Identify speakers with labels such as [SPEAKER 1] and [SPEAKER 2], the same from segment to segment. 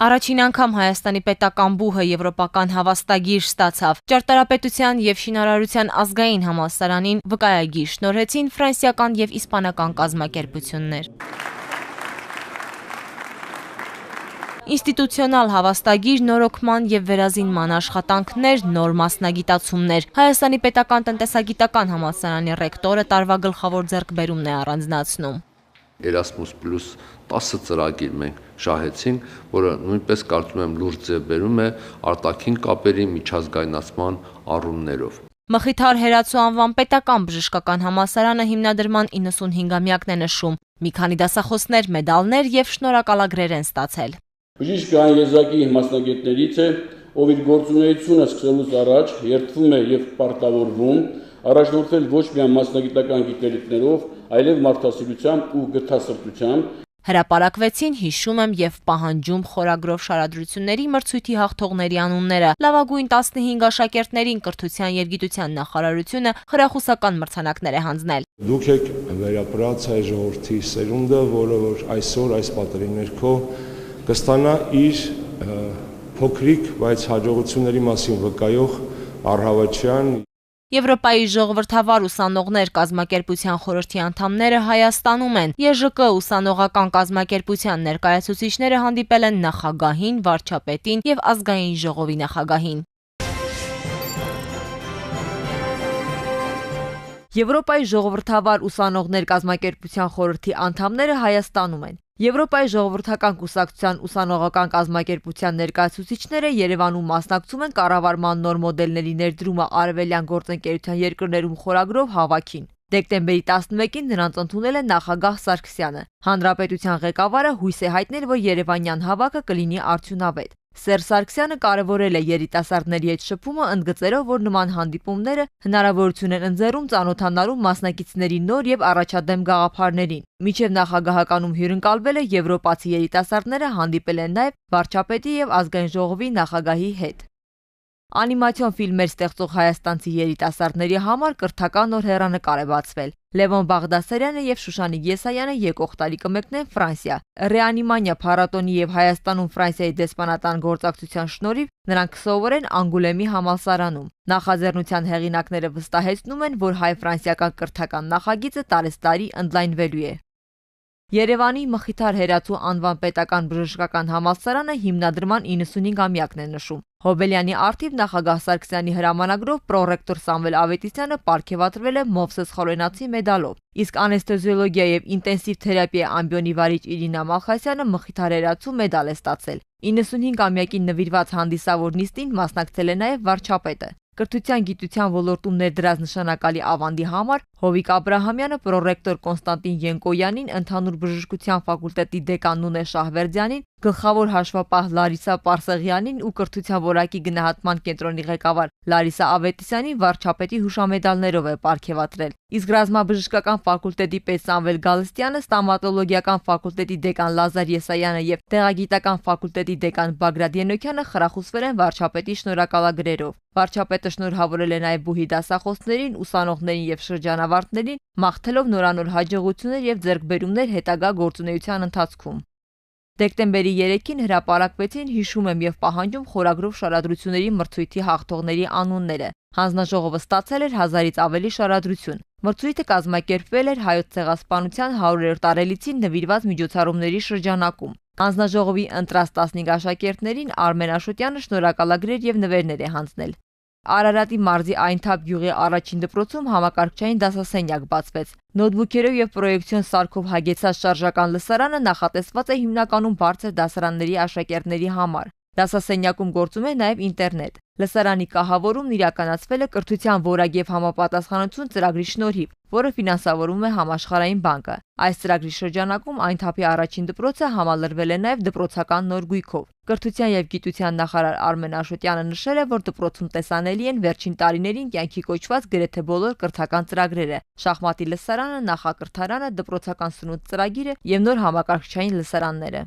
[SPEAKER 1] Առաջին անգամ Հայաստանի պետական բուհը եվրոպական հավաստագիր ստացավ։ Ճարտարապետության և շինարարության ազգային համալսարանին վկայագիր շնորհեցին ֆրանսիական և իսպանական կազմակերպություններ։ Ինստիտուցիոնալ հավաստագիր, նորոգման և վերազինման աշխատանքներ, նոր մասնագիտացումներ։ Հայաստանի պետական տնտեսագիտական համալսարանի ռեկտորը տարվա գլխավոր ձեռքբերումն է առանձնացնում։
[SPEAKER 2] Erasmus Plus 10 ծրագիր մենք շահեցինք, որը նույնպես կարծում եմ լուրջ ձև բերում է արտաքին կապերի միջազգայնացման առումներով։
[SPEAKER 1] Մխիթար Հերացու անվան պետական բժշկական համալսարանը հիմնադրման 95-ամյակն է նշում։ Մի քանի դասախոսներ, մեդալներ և շնորհակալագրեր են ստացել։
[SPEAKER 3] Բժշկական եզակի մասնագետներից է, ով իր գործունեությունը սկսելուց առաջ երդվում է և պարտավորվում առաջնորդվել ոչ միայն մասնագիտական գիտելիքներով, այլև մարդասիրությամբ ու գթասրտությամբ։
[SPEAKER 1] Հրապարակվեցին «Հիշում եմ և պահանջում» խորագրով շարադրությունների մրցույթի հաղթողների անունները։ Լավագույն 15 աշակերտներին կրթության և գիտության նախարարությունը խրախուսական մրցանակներ է հանձնել։
[SPEAKER 4] Դուք եք վերապրած հայ ժողովրդի սերունդը, որը որ այսօր այս պատերի ներքո կստանա իր փոքրիկ, բայց հաջողությունների մասին վկայող առհավատչյան։
[SPEAKER 1] Եվրոպայի ժողովրդավար ուսանողներ կազմակերպության խորհրդի անդամները Հայաստանում են։ ԵԺԿ ուսանողական կազմակերպության ներկայացուցիչները հանդիպել են նախագահին, վարչապետին և ազգային ժողովի նախագահին։ Եվրոպայի ժողովրդավար ուսանողներ կազմակերպության խորհրդի անդամները Հայաստանում են։ Եվրոպայի ժողովրդական կուսակցության ուսանողական կազմակերպության ներկայացուցիչները Երևանում մասնակցում են կառավարման նոր մոդելների ներդրումը արևելյան գործընկերության երկրներում խորագրով հավաքին։ Դեկտեմբերի 11-ին նրանց ընդունել է նախագահ Սարգսյանը։ Հանրապետության ղեկավարը հույս է հայտնել, որ երևանյան հավաքը կլինի արդյունավետ։ Սերժ Սարգսյանը կարևորել է երիտասարդների հետ շփումը, ընդգծելով, որ նման հանդիպումները հնարավորություն են ընձեռում ծանոթանալու մասնակիցների նոր և առաջադեմ գաղափարներին։ Մինչև նախագահականում հյուրընկալվելը եվրոպացի երիտասարդները հանդիպել են նաև վարչապետի և ազգային ժողովի նախագահի հետ։ Անիմացիոն ֆիլմեր ստեղծող հայաստանցի երիտասարդների համար կրթական նոր հեռանկար է բացվել։ Լևոն Բաղդասարյանը և Շուշանիկ Եսայանը եկող տարի կմեկնեն Ֆրանսիա։ Ռեանիմանիա փառատոնի և Հայաստանում Ֆրանսիայի դեսպանատան գործակցության շնորհիվ նրանք կսովորեն Անգուլեմի համալսարանում։ Նախաձեռնության հեղինակները վստահեցնում են, որ հայ-ֆրանսիական կրթական նախագիծը տարեցտարի ընդլայնվելու է։ Երևանի Մխիթար Հերացու անվան պետական բժշկական համալսարանը հիմնադրման 95-ամյակն է նշում։ Հոբելյանի առթիվ նախագահ Սարգսյանի հրամանագրով պրոռեկտոր Սամվել Ավետիսյանը պարգևատրվել է Մովսես Խորենացի մեդալով, իսկ անեստեզիոլոգիա և ինտենսիվ թերապիա ամբիոնի վարիչ Իրինա Մալխասյանը Մխիթար Հերացու մեդալ է ստացել։ 95-ամյակին նվիրված հանդիսավոր նիստին մասնակցել է նաև վարչապետը։ Կրթության գիտության ոլորտում ներդրած նշանակալի ավանդի համար Հովիկ Աբրահամյանը պրոռեկտոր Կոնստանտին Յենկոյանին, ընդհանուր բժշկության ֆակուլտետի դեկան Նունե Շահվերդյանին, գլխավոր հաշվապահ Լարիսա Պարսեղյանին ու կրթության որակի գնահատման կենտրոնի ղեկավար Լարիսա Ավետիսյանին վարչապետի հուշամեդալներով է պարգևատրել։ Իսկ ռազմաբժշկական ֆակուլտետի պետ Սամվել Գալստյանը, ստոմատոլոգիական ֆակուլտետի դեկան Լազար Եսայանը և տեղագիտական ֆակուլտետի դեկան Բագրատ Ենոքյանը խրախուսվել են վարչապետի շնորհակալագրերով։ Վարչապետը շնորհավորել է նաև բուհի դասախոսներին, ուսանողներին և շրջանավարտներին, մաղթելով նորանոր հաջողություններ և ձեռքբերումներ հետագա գործունեության ընթացքում։ Դեկտեմբերի 3-ին հրապարակվեցին «Հիշում եմ և պահանջում» խորագրով շարադրությունների մրցույթի հաղթողների անունները։ Հանձնաժողովը ստացել էր 1000-ից ավելի շարադրություն։ Մրցույթը կազմակերպվել էր Հայոց ցեղասպանության 100-րդ տարելիցին նվիրված միջոցառումների շրջանակում։ Հանձնաժողովի ընտրած 15 աշակերտներին Արմեն Աշոտյանը շնորհակալագրեր և նվերներ է հանձնել։ Արարատի մարզի Այնթափ գյուղի առաջին դպրոցում համակարգչային դասասենյակ բացվեց։ Նոթբուքերով և պրոյեկցիոն սարքով հագեցած շարժական լսարանը նախատեսված է հիմնականում բարձր դասարանների աշակերտների համար։ Դասասենյակում գործում է նաև ինտերնետ։ Լսարանի կահավորումն իրականացվել է կրթության որակ և համապատասխանություն ծրագրի շնորհիվ, որը ֆինանսավորում է Համաշխարհային բանկը։ Այս ծրագրի շրջանակում Այնթափի առաջին դպրոցը համալրվել է նաև դպրոցական նոր գույքով։ Կրթության և գիտության նախարար Արմեն Աշոտյանը նշել է, որ դպրոցում տեսանելի են վերջին տարիներին կյանքի կոչված գրեթե բոլոր կրթական ծրագրերը՝ շախմատի լսարանը, նախակրթարանը, դպրոցական սնունդ ծրագիրը և նոր համակարգչային լսարանները։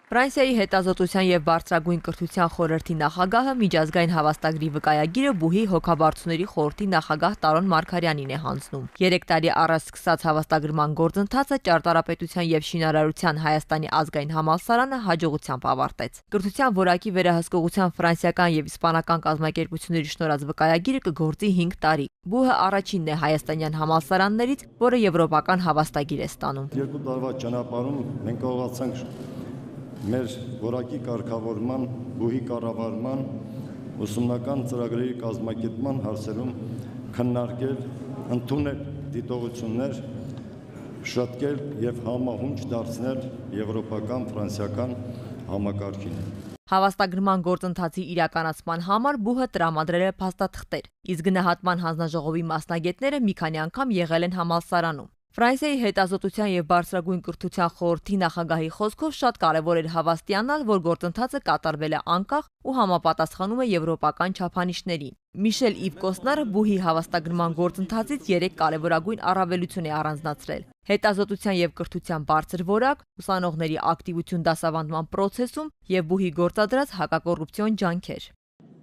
[SPEAKER 1] Ֆրանսիայի հետազոտության եւ բարձրագույն կրթության խորհրդի նախագահը միջազգային հավաստագրի վկայագիրը բուհի հոգաբարձուների խորհրդի նախագահ Տարոն Մարգարյանին է հանձնում։ 3 տարի առաջ սկսած հավաստագրման գործընթացը ճարտարապետության եւ շինարարության Հայաստանի ազգային համալսարանը հաջողությամբ ավարտեց։ Կրթության որակի վերահսկողության ֆրանսիական եւ իսպանական կազմակերպությունների շնորհած վկայագիրը կգործի 5 տարի։ Բուհը առաջինն է հայաստանյան համալսարաններից, որը եվրոպական հավաստագիր է ստանում։
[SPEAKER 5] 2 տարվա ճանապարհում մենք կարողացանք մեր որակի կարգավորման, բուհի կառավարման, ուսումնական ծրագրերի կազմակերպման հարցերում քննարկել, ընդունել դիտողություններ, շտկել եւ համահունչ դարձնել եվրոպական ֆրանսիական համակարգին։
[SPEAKER 1] Հավաստագրման գործընթացի իրականացման համար բուհը տրամադրել է փաստաթղթեր, իսկ գնահատման հանձնաժողովի մասնագետները մի քանի անգամ եղել են համալսարանում։ Ֆրանսիայի հետազոտության եւ բարձրագույն կրթության խորհրդի նախագահի խոսքով շատ կարեւոր էր հավաստիանալ, որ գործընթացը կատարվել է անկախ ու համապատասխանում է եվրոպական չափանիշներին։ Միշել Իվ Կոսնարը բուհի հավաստագրման գործընթացից 3 կարևորագույն առավելություն է առանձնացրել. հետազոտության եւ կրթության բարձր որակ, ուսանողների ակտիվություն դասավանդման process-ում եւ բուհի գործադրած հակակոռուպցիոն ջանքեր։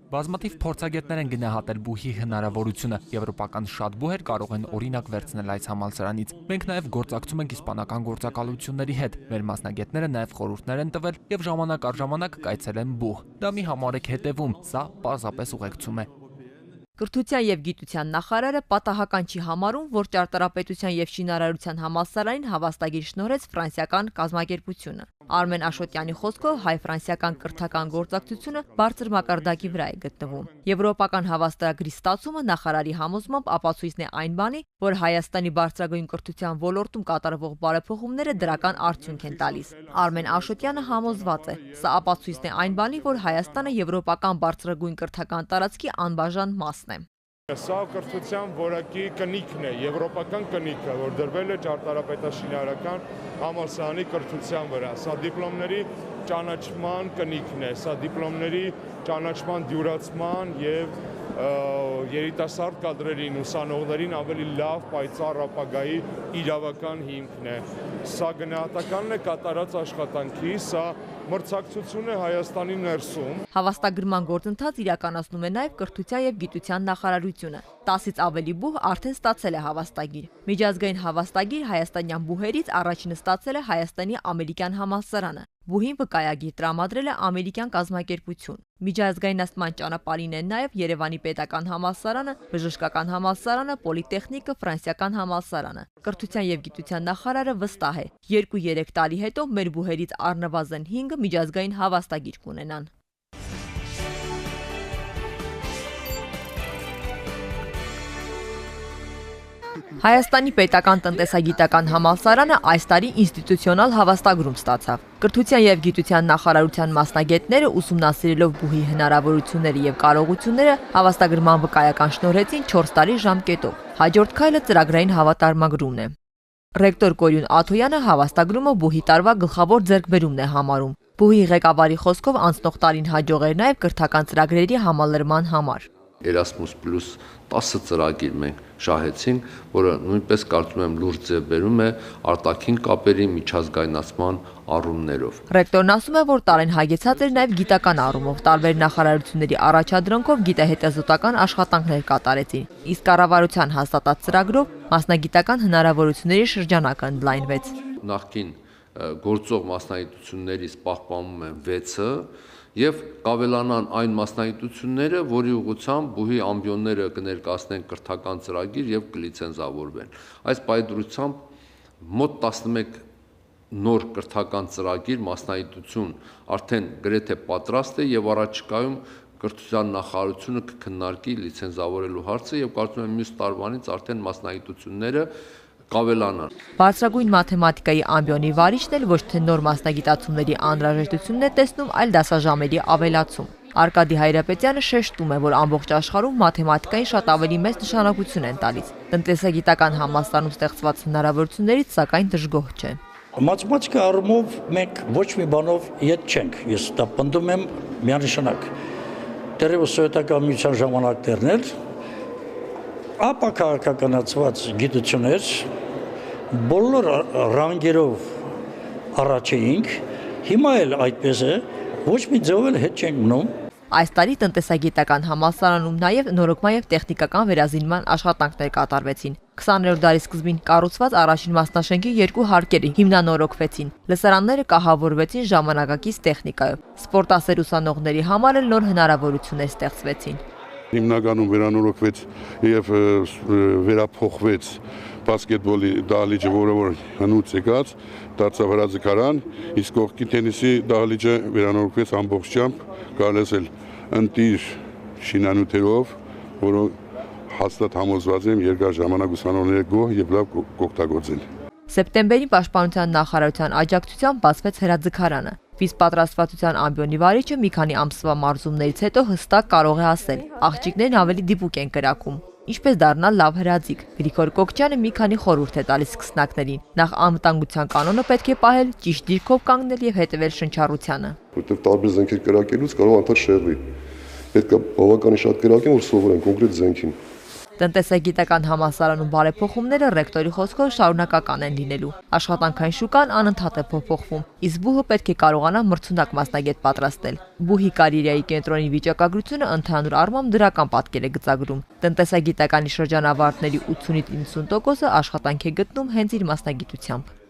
[SPEAKER 6] Բազմաթիվ փորձագետներ են գնահատել բուհի հնարավորությունը։ Եվրոպական շատ բուհեր կարող են օրինակ վերցնել այս համալսարանից։ Մենք նաև գործակցում ենք իսպանական գործակալությունների հետ։ Մեր մասնագետները նաև խորհուրդներ են տվել եւ ժամանակ առ ժամանակ կայցելեն բուհ։ Դա մի համարեք հետևում, սա պարզապես ուղեկցում է։
[SPEAKER 1] Կրթության եւ գիտության նախարարը պատահական չի համարում, որ ճարտարապետության եւ շինարարության համալսարանին հավաստագիր շնորհեց ֆրանսիական կազմակերպությունը։ Արմեն Աշոտյանի խոսքով հայ-ֆրանսիական կրթական գործակցությունը բարձր մակարդակի վրա է գտնվում։ Եվրոպական հավաստագրի ստացումը նախարարի համոզմամբ ապացույցն է այն բանի, որ Հայաստանի բարձրագույն կրթության ոլորտում կատարվող բարեփոխումները դրական արդյունք են տալիս։ Արմեն Աշոտյանը համոզված է, սա ապացույցն է այն բանի, որ Հայաստանը եվրոպական բարձրագույն կրթական տարածքի անբաժան մասն է։
[SPEAKER 4] Սա կրթության որակի կնիքն է, եվրոպական կնիքը, որ դրվել է ճարտարապետաշինարարական համալսարանի կրթության վրա։ Սա դիպլոմների ճանաչման կնիքն է, սա դիպլոմների ճանաչման դյուրացման եւ երիտասարդ կադրերին, ուսանողներին ավելի լավ պայծառ ապագայի իրավական հիմքն է։ Սա գնահատականն է կատարած աշխատանքի, սա մրցակցություն է Հայաստանի ներսում։
[SPEAKER 1] Հավաստագրման գործընթաց իրականացնում է նաև կրթության եւ գիտության նախարարությունը։ 10-ից ավելի բուհ արդեն ստացել է հավաստագիր։ Միջազգային հավաստագիր հայաստանյան բուհերից առաջինը ստացել է Հայաստանի ամերիկյան համալսարանը։ Բուհին վկայագիր տրամադրել է ամերիկյան կազմակերպություն։ Միջազգայնացման ճանապարհին են նաև Երևանի պետական համալսարանը, բժշկական համալսարանը, պոլիտեխնիկը, ֆրանսիական համալսարանը։ Կրթության եւ գիտության նախարարը վստահ է, 2-3 տարի հետո մեր բուհերից առնվազն 5-ը միջազգային հավաստագիր կունենան։ Հայաստանի պետական տնտեսագիտական համալսարանը այս տարի ինստիտուցիոնալ հավաստագրում ստացավ։ Կրթության եւ գիտության նախարարության մասնագետները ուսումնասիրելով բուհի հնարավորությունները եւ կարողությունները հավաստագրման վկայական շնորհեցին 4 տարի ժամկետով։ Հաջորդ քայլը ծրագրային հավատարմագրումն է։ Ռեկտոր Կորյուն Աթոյանը հավաստագրումը բուհի տարվա գլխավոր ձեռքբերումն է համարում։ Բուհի ղեկավարի խոսքով անցնող տարին հաջող էր նաեւ կրթական ծրագրերի համալրման համար։
[SPEAKER 2] Erasmus+ 10 ծրագիր մենք շահեցինք, որը նույնպես կարծում եմ լուրջ ձև բերում է արտաքին կապերի միջազգայնացման առումներով։
[SPEAKER 1] Ռեկտորն ասում է, որ տարին հագեցած էր նաև գիտական առումով, տարբեր նախարարությունների առաջադրանքով գիտահետազոտական աշխատանքներ կատարեցին, իսկ կառավարության հաստատած ծրագրով մասնագիտական հնարավորությունների շրջանակը ընդլայնվեց։
[SPEAKER 2] Նախկին գործող մասնագիտություններից պահպանվում են 6-ը եւ կավելանան այն մասնագիտությունները, որի ուղղությամբ բուհի ամբիոնները կներկայացնեն կրթական ծրագիր եւ կլիցենզավորվեն։ Այս պայդրությամբ մոտ 11 նոր կրթական ծրագիր մասնագիտություն արդեն գրեթե պատրաստ է եւ առաջիկայում կրթության նախարարությունը կքննարկի լիցենզավորելու հարցը եւ կարծում եմ մյուս տարվանից արդեն մասնագիտությունները կավելանան։
[SPEAKER 1] Բարձրագույն մաթեմատիկայի ամբիոնի վարիչն էլ ոչ թե նոր մասնագիտացումների անհրաժեշտությունն է տեսնում, այլ դասաժամերի ավելացում։ Արկադի Հայրապետյանը շեշտում է, որ ամբողջ աշխարհում մաթեմատիկային շատ ավելի մեծ նշանակություն են տալիս։ Տնտեսագիտական համալսարանում ստեղծված հնարավորություններից սակայն դժգոհ չէ։
[SPEAKER 7] Մաթեմատիկա առումով մենք ոչ մի բանով ետ չենք։ Ես դա պնդում եմ միանշանակ։ Դեռևս սովետական միության ժամանակներն էլ ապակարգականացված գիտություններ բոլոր ռանգերով առաջ էինք, Հիմա էլ այդպես է, ոչ մի ձև էլ հետ չենք մնում։
[SPEAKER 1] Այս տարի տնտեսագիտական համալսարանում նաև նորոգման եւ տեխնիկական վերազինման աշխատանքներ կատարվեցին։ 20-րդ դարի սկզբին կառուցված առաջին մասնաշենքի 2 հարկերը հիմնանորոգվեցին։ Լսարանները կահավորվեցին ժամանակակից տեխնիկայով։ Սպորտասեր ուսանողների համար էլ նոր հնարավորություններ ստեղծվեցին։
[SPEAKER 8] Հիմնականում վերանորոգվեց եւ վերափոխվեց բասկետբոլի դահլիճը, որը որ հնուց եկած, դարձավ հրաձգարան, իսկ կողքի թենիսի դահլիճը վերանորոգվեց ամբողջությամբ, կարելի է ընտիր շինանյութերով, որը հաստատ համոզված եմ երկար ժամանակ ուսանողները գոհ եւ լավ կօգտագործեն։
[SPEAKER 1] Սեպտեմբերին Պաշտպանության նախարարության աջակցությամբ բացվեց հրաձգարանը։ Ֆիզպատրաստվածության ամբիոնի վարիչը մի քանի ամսվա մարզումներից հետո հստակ կարող է ասել, աղջիկներն ավելի դիպուկ են կրակում։ Ինչպես դառնալ լավ հրաձիգ։ Գրիգոր Կոկչյանը մի քանի խորհուրդ է տալիս սկսնակներին։ Նախ անվտանգության կանոնը պետք է պահել, ճիշտ դիրքով կանգնել եւ հետեւել շնչառությանը։
[SPEAKER 9] Որտեղ տարբեր զենքեր կրակելուց կարող անդադ շեղվի։ Պետք է բավականին շատ կրակեն, որ սովորեն կոնկրետ զենքին։
[SPEAKER 1] Տնտեսագիտական համալսարանում բարեփոխումները ռեկտորի խոսքով շարունակական են լինելու։ Աշխատանքային շուկան անընդհատ է փոփոխվում, իսկ բուհը պետք է կարողանա մրցունակ մասնագետ պատրաստել։ Բուհի կարիերայի կենտրոնի վիճակագրությունը ընդհանուր առմամբ դրական պատկեր է գծագրում։ Տնտեսագիտականի շրջանավարտների 80-ից 90%-ը աշխատանք է գտնում հենց իր մասնագիտությամբ։